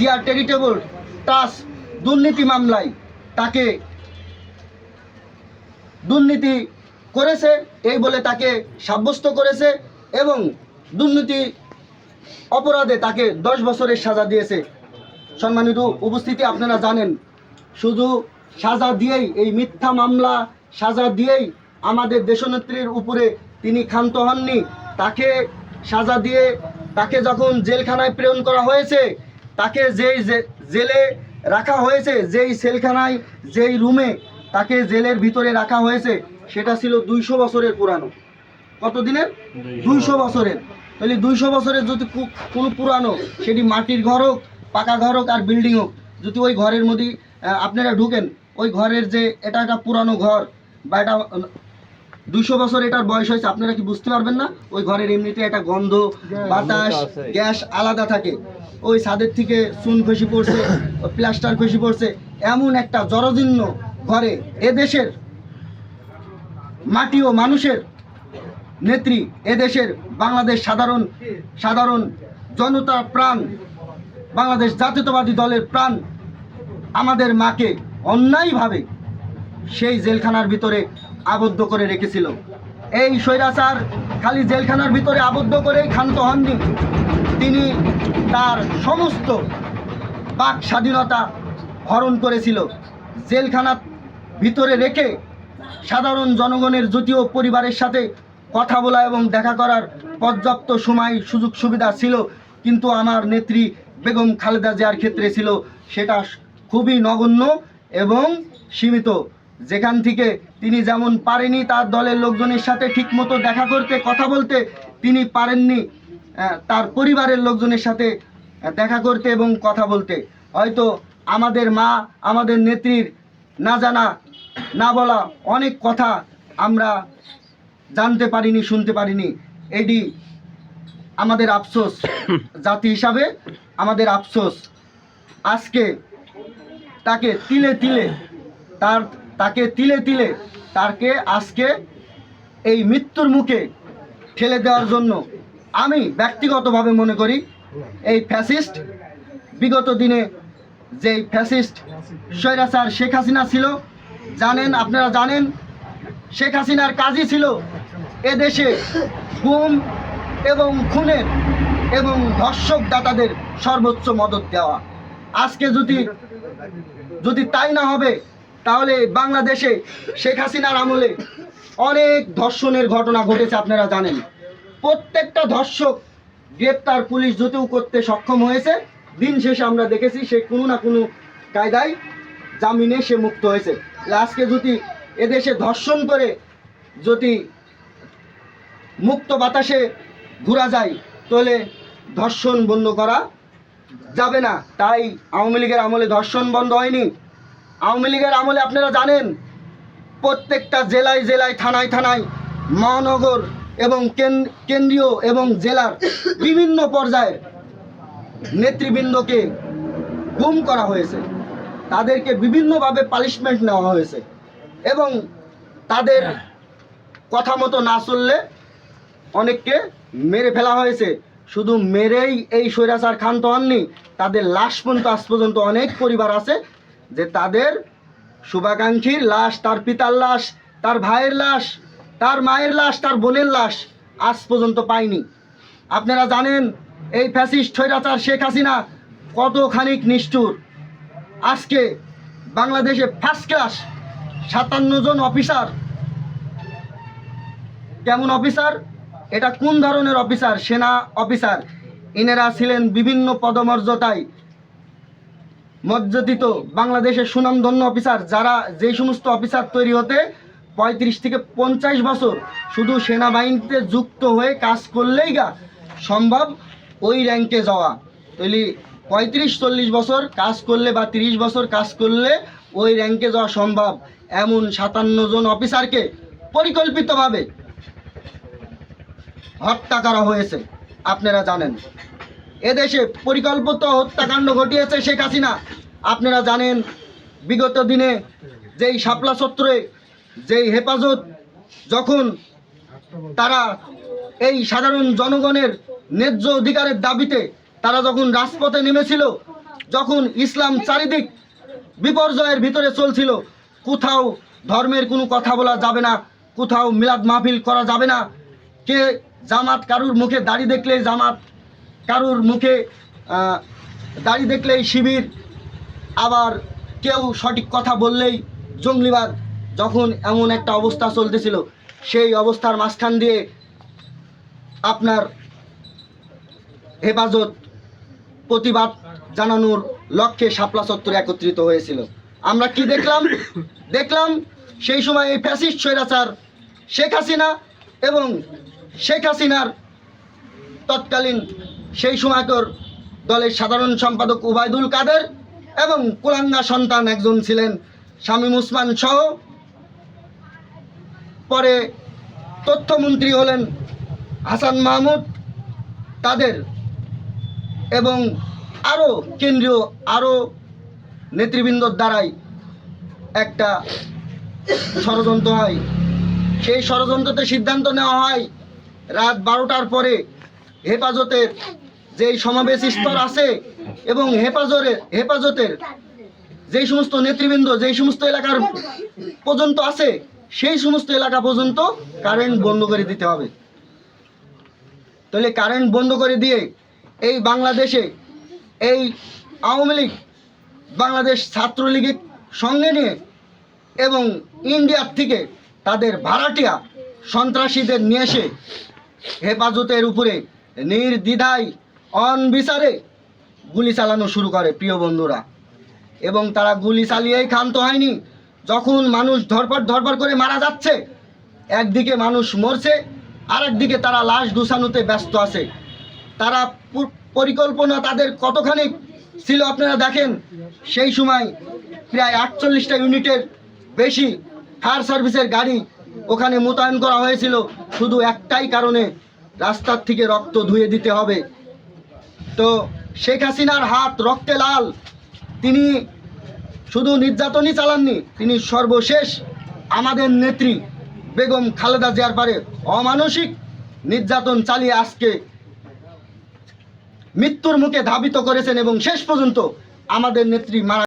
Zia charitable trust দুর্নীতি মামলায় তাকে দুর্নীতি করেছে এই বলে তাকে সাব্যস্ত করেছে এবং দুর্নীতি অপরাধে তাকে 10 বছরের সাজা দিয়েছে। সম্মানিত উপস্থিতি, আপনারা জানেন শুধু সাজা দিয়েই, এই মিথ্যা মামলা সাজা দিয়েই আমাদের দেশনেত্রীর উপরে তিনি ক্ষান্ত হননি। তাকে সাজা দিয়ে তাকে যখন জেলখানায় প্রেরণ করা হয়েছে, তাকে যেই জেলে রাখা হয়েছে, যেই সেলখানায়, যেই রুমে তাকে জেলের ভিতরে রাখা হয়েছে, সেটা ছিল 200 বছরের পুরানো। কত দিনের? 200 বছরের। তাহলে 200 বছরের যদি কোনো পুরানো, সেটি মাটির ঘর হোক, পাকা ঘর হোক আর বিল্ডিং হোক, যদি ওই ঘরের মধ্যে আপনারা ঢুকেন, ওই ঘরের যে এটা একটা পুরানো ঘর বা এটা 200 বছর এটার বয়স হয়েছে, আপনারা কি বুঝতে পারবেন না? ওই ঘরের এমনিতে একটা গন্ধ, বাতাস, গ্যাস আলাদা থাকে। ওই ছাদের থেকে চুন খসে পড়ছে, প্লাস্টার খসে পড়ছে, এমন একটা জরাজীর্ণ ঘরে এদেশের মাটি ও মানুষের নেত্রী, এদেশের বাংলাদেশ সাধারণ জনতার প্রাণ, বাংলাদেশ জাতীয়তাবাদী দলের প্রাণ, আমাদের মাকে অন্যায়ভাবে সেই জেলখানার ভিতরে আবদ্ধ করে রেখেছিল। এই স্বৈরাচার খালি জেলখানার ভিতরে আবদ্ধ করেই ক্ষান্ত হননি, তিনি তার সমস্ত বাক স্বাধীনতা হরণ করেছিল। জেলখানার ভিতরে রেখে সাধারণ জনগণের যদিও পরিবারের সাথে কথা বলা এবং দেখা করার পর্যাপ্ত সময় সুযোগ সুবিধা ছিল, কিন্তু আমার নেত্রী বেগম খালেদা জিয়ার ক্ষেত্রে ছিল সেটা খুবই নগণ্য এবং সীমিত। যেখান থেকে তিনি যেমন পারেনি তার দলের লোকজনের সাথে ঠিকমতো দেখা করতে, কথা বলতে, তিনি পারেননি তার পরিবারের লোকজনের সাথে দেখা করতে এবং কথা বলতে। হয়তো আমাদের মা, আমাদের নেত্রীর না জানা, না বলা অনেক কথা আমরা জানতে পারিনি, শুনতে পারিনি। এটি আমাদের আফসোস, জাতি হিসাবে আমাদের আফসোস। আজকে তাকে তিলে তিলে তাকে আজকে এই মৃত্যুর মুখে ঠেলে দেওয়ার জন্য আমি ব্যক্তিগতভাবে মনে করি এই ফ্যাসিস্ট, বিগত দিনে যেই ফ্যাসিস্ট স্বৈরাচার শেখ হাসিনা ছিল, আপনারা জানেন শেখ হাসিনার কাজই ছিল এদেশে গুম এবং খুনের এবং ধর্ষক দাতাদের সর্বোচ্চ মদত দেওয়া। আজকে যদি তাই না হবে, তাহলে বাংলাদেশে শেখ হাসিনার আমলে অনেক ধর্ষণের ঘটনা ঘটেছে, আপনারা জানেন। প্রত্যেকটা ধর্ষক গ্রেপ্তার পুলিশ যদিও করতে সক্ষম হয়েছে, দিন শেষে আমরা দেখেছি সে কোনো না কোনো কায়দায় জামিনে সে মুক্ত হয়েছে। আজকে যদি এদেশে ধর্ষণ করে যদি মুক্ত বাতাসে ঘোরা যায়, তাহলে ধর্ষণ বন্ধ করা যাবে না। তাই আওয়ামী লীগের আমলে ধর্ষণ বন্ধ হয়নি। আওয়ামী লীগের আমলে আপনারা জানেন প্রত্যেকটা জেলায় জেলায়, থানায় থানায়, মহানগর এবং কেন্দ্রীয় এবং জেলার বিভিন্ন পর্যায়ে নেতৃবৃন্দকে গুম করা হয়েছে, তাদেরকে বিভিন্নভাবে পানিশমেন্ট নেওয়া হয়েছে এবং তাদের কথা মতো না চললে অনেককে মেরে ফেলা হয়েছে। শুধু মেরেই এই স্বৈরাচার ক্ষান্ত হননি, তাদের লাশ পর্যন্ত আজ পর্যন্ত অনেক পরিবার আছে যে তাদের শুভাকাঙ্ক্ষীর লাশ, তার পিতার লাশ, তার ভাইয়ের লাশ, তার মায়ের লাশ, তার বোনের লাশ আজ পর্যন্ত পায়নি। আপনারা জানেন এই ফ্যাসিস্ট স্বৈরাচার শেখ হাসিনা কতখানি নিষ্ঠুর। আজকে বাংলাদেশে ফার্স্ট ক্লাস 57 জন অফিসার, কেমন অফিসার? এটা কোন ধরনের অফিসার? সেনা অফিসার। এনারা ছিলেন বিভিন্ন পদমর্যাদায় মর্যাদিত বাংলাদেশের সুনামধন্য অফিসার, যারা যে সমস্ত অফিসার তৈরি হতে 35 থেকে 50 বছর শুধু সেনাবাহিনীতে যুক্ত হয়ে কাজ করলেই সম্ভব ওই র্যাঙ্কে যাওয়া। তাহলে 35-40 বছর কাজ করলে বা 30 বছর কাজ করলে ওই র্যাঙ্কে যাওয়া সম্ভব। এমন 57 জন অফিসারকে পরিকল্পিতভাবে হত্যা করা হয়েছে, আপনারা জানেন। এদেশে পরিকল্পিত হত্যাকাণ্ড ঘটিয়েছে শেখ হাসিনা। আপনারা জানেন বিগত দিনে যেই শাপলা চত্বরে যেই হেফাজত, যখন তারা এই সাধারণ জনগণের ন্যায্য অধিকারের দাবিতে তারা যখন রাজপথে নেমেছিল, যখন ইসলাম চারিদিক বিপর্যয়ের ভিতরে চলছিল, কোথাও ধর্মের কোনো কথা বলা যাবে না, কোথাও মিলাদ মাহফিল করা যাবে না, কে জামাত কারুর মুখে দাড়ি দেখলেই জামাত, কারুর মুখে দাড়ি দেখলেই শিবির, আবার কেউ সঠিক কথা বললেই জঙ্গলিবাদ। যখন এমন একটা অবস্থা চলতেছিল, সেই অবস্থার মাঝখান দিয়ে আপনার হেফাজত প্রতিবাদ জানানোর লক্ষ্যে শাপলা চত্বরে একত্রিত হয়েছিল। আমরা কি দেখলাম সেই সময় এই ফ্যাসিস্ট স্বৈরাচার শেখ হাসিনা এবং শেখ হাসিনার তৎকালীন সেই সময়কার দলের সাধারণ সম্পাদক ওবায়দুল কাদের এবং কুলাঙ্গা সন্তান একজন ছিলেন শামীম ওসমান সহ, পরে তথ্যমন্ত্রী হলেন হাসান মাহমুদ, তাদের এবং আরও কেন্দ্রীয় আরও নেতৃবৃন্দর দ্বারাই একটা ষড়যন্ত্র হয়। সেই ষড়যন্ত্রতে সিদ্ধান্ত নেওয়া হয় রাত 12টার পরে হেফাজতের যেই সমাবেশ স্তর আছে এবং হেফাজতের যেই সমস্ত নেতৃবৃন্দ যেই সমস্ত এলাকার পর্যন্ত আছে, সেই সমস্ত এলাকা পর্যন্ত কারেন্ট বন্ধ করে দিতে হবে। তাহলে কারেন্ট বন্ধ করে দিয়ে এই বাংলাদেশে এই আওয়ামী লীগ, বাংলাদেশ ছাত্রলীগের সঙ্গে নিয়ে এবং ইন্ডিয়ার থেকে তাদের ভাড়াটিয়া সন্ত্রাসীদের নিয়ে এসে হেফাজতের উপরে নির্দ্বিধায় অনবিচারে গুলি চালানো শুরু করে প্রিয় বন্ধুরা। এবং তারা গুলি চালিয়েই ক্ষান্ত হয়নি। যখন মানুষ ধরপড় করে মারা যাচ্ছে, একদিকে মানুষ মরছে, আর একদিকে তারা লাশ গুছানোতে ব্যস্ত আছে। তারা পরিকল্পনা তাদের কতখানি ছিল আপনারা দেখেন। সেই সময় প্রায় 48টা ইউনিটের বেশি ফায়ার সার্ভিসের গাড়ি ওখানে মোতায়েন করা হয়েছিল, শুধু একটাই কারণে, রাস্তার থেকে রক্ত ধুয়ে দিতে হবে। তো শেখ হাসিনার হাত রক্তে লাল। তিনি শুধু নির্যাতনই চালাননি, তিনি সর্বশেষ আমাদের নেত্রী বেগম খালেদা জিয়ার পারে অমানসিক নির্যাতন চালিয়ে আজকে মৃত্যুর মুখে ধাবিত করেছেন এবং শেষ পর্যন্ত আমাদের নেত্রী মারা